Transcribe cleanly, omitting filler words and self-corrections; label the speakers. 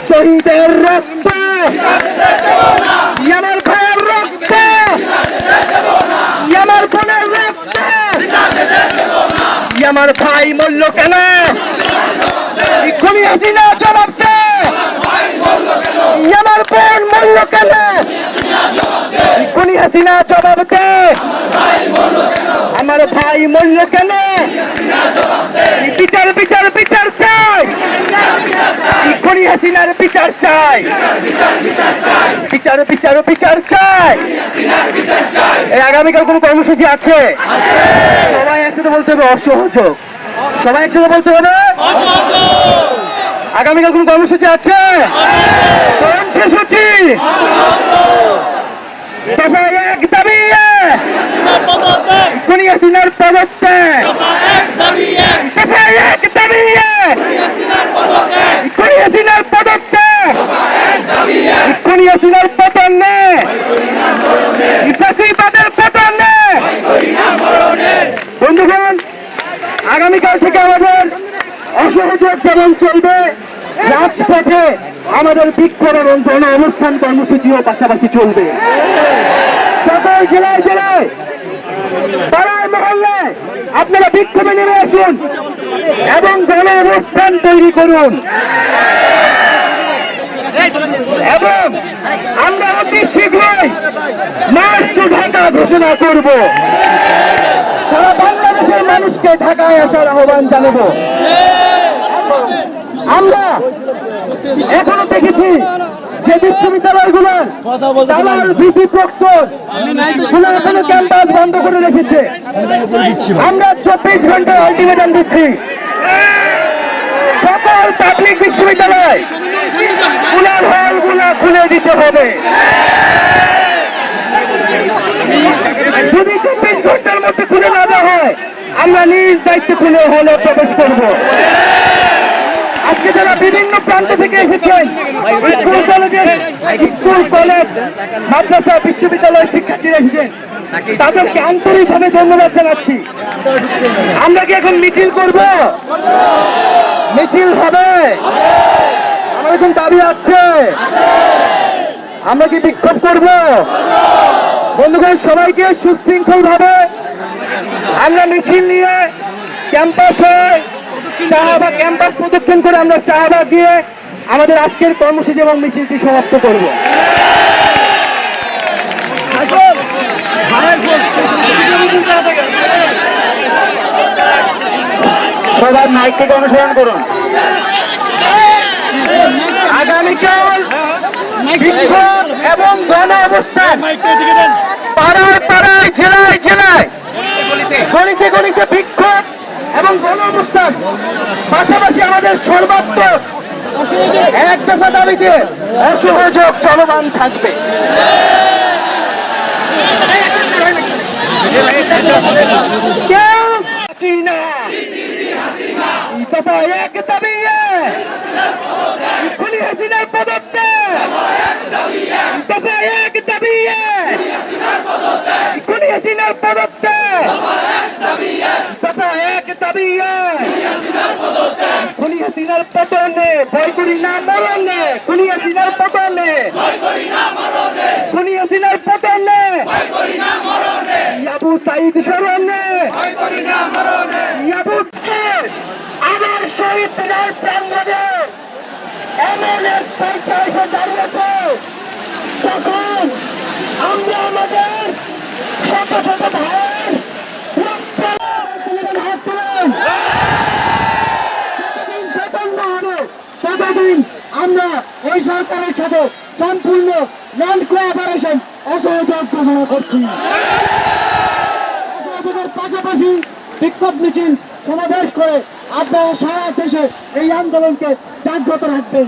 Speaker 1: শহীদের রক্ত আমার ভাইয়ের রক্ত আমার বোনের রক্ত আমার ভাই মূল্য কেন খুনি হাসিনা জবাব দে আমার বোন মূল্য কেন খুনি হাসিনা জবাব দে আমার ভাই মূল্য কেন বিচার বিচার বিচার চাই খুনি হাসিনার বিচার চাই বিচার বিচার বিচার চাই আগামীকাল কোন কর্মসূচি আছে সবাই একসাথে বলতে হবে অসহযোগ সবাই একসাথে বলতে হবে আগামীকাল কোন কর্মসূচি আছে কর্মসূচি দফা এক দাবি খুনি হাসিনার পদত্যাগ দফা এক দাবি খুনি হাসিনার পদত্যাগ খুনি হাসিনার পতন ফাঁসিবাদের পতন বন্ধুগণ আগামীকাল থেকে আমাদের অসহযোগ যেমন চলবে রাজপথে আমাদের বিক্ষোভ এবং গণ অবস্থান কর্মসূচিও পাশাপাশি চলবে সকল জেলায় জেলায় পাড়ায় মহল্লায় আপনারা বিক্ষোভে নেমে আসুন এবং গণ অবস্থান তৈরি করুন এবং আমরা অতি শীঘ্রই মার্চ টু ঢাকা ঘোষণা করব সারা বাংলাদেশের মানুষকে ঢাকায় আসার আহ্বান জানাবো আমরা এখনো দেখেছি যে বিশ্ববিদ্যালয়গুলোর দালাল ভীতি প্রক্টর এখনো ক্যাম্পাস বন্ধ করে রেখেছে আমরা 24 ঘন্টার আলটিমেটাম দিচ্ছি সকল পাবলিক বিশ্ববিদ্যালয় পুনার হলগুলো খুলে দিতে হবে যদি 24 ঘন্টার মধ্যে খুলে না দেওয়া হয় আমরা নিজ দায়িত্বে খুলে হলে প্রবেশ করব আজকে যারা বিভিন্ন প্রান্ত থেকে এসেছেন স্কুল কলেজ মাদ্রাসা বিশ্ববিদ্যালয়ের শিক্ষার্থীরা এসেছেন তাদেরকে আন্তরিকভাবে ধন্যবাদ জানাচ্ছি আমরা কি এখন মিছিল করব মিছিল হবে আমার এখন দাবি আছে আমরা কি বিক্ষোভ করব বন্ধুগণ সবাইকে সুশৃঙ্খল ভাবে আমরা মিছিল নিয়ে ক্যাম্পাসে শাহবাগ ক্যাম্পাস প্রদক্ষিণ করে আমরা শাহবাগ দিয়ে আমাদের আজকের কর্মসূচি এবং মিছিলটি সমাপ্ত করব সবার মাইক থেকে অনুসরণ করুন আগামীকাল বিক্ষোভ এবং গণ অবস্থান পাড়ায় পাড়ায় জেলায় জেলায় গলিতে গলিতে বিক্ষোভ এবং গণ অবস্থান পাশাপাশি আমাদের সর্বাত্মক এক দফা দাবিতে অসহযোগ চলমান থাকবে কেউ চীনা দফা এক দাবি খুনি হাসিনার পদত্যাগ দফা এক দাবি খুনি হাসিনার পদত্যাগ দফা এক দাবি খুনি হাসিনার পতনে ভয় করি না মরণে খুনি হাসিনার পতনে খুনি হাসিনার পতনে আবু সাইদ স্মরণে আমার শহীদ দিনের প্রাঙ্গণে এমন এক পর্যায়ে এসে দাঁড়িয়েছে তখন আমরা আমাদের শত শত ভাইয়ের ততদিন আমরা ওই সরকারের সাথে সম্পূর্ণ নন কোঅপারেশন অসহযোগ ঘোষণা করছি অসহযোগের পাশাপাশি বিক্ষোভ মিছিল সমাবেশ করে আপনারা সারা দেশে এই আন্দোলনকে জাগ্রত রাখবেন।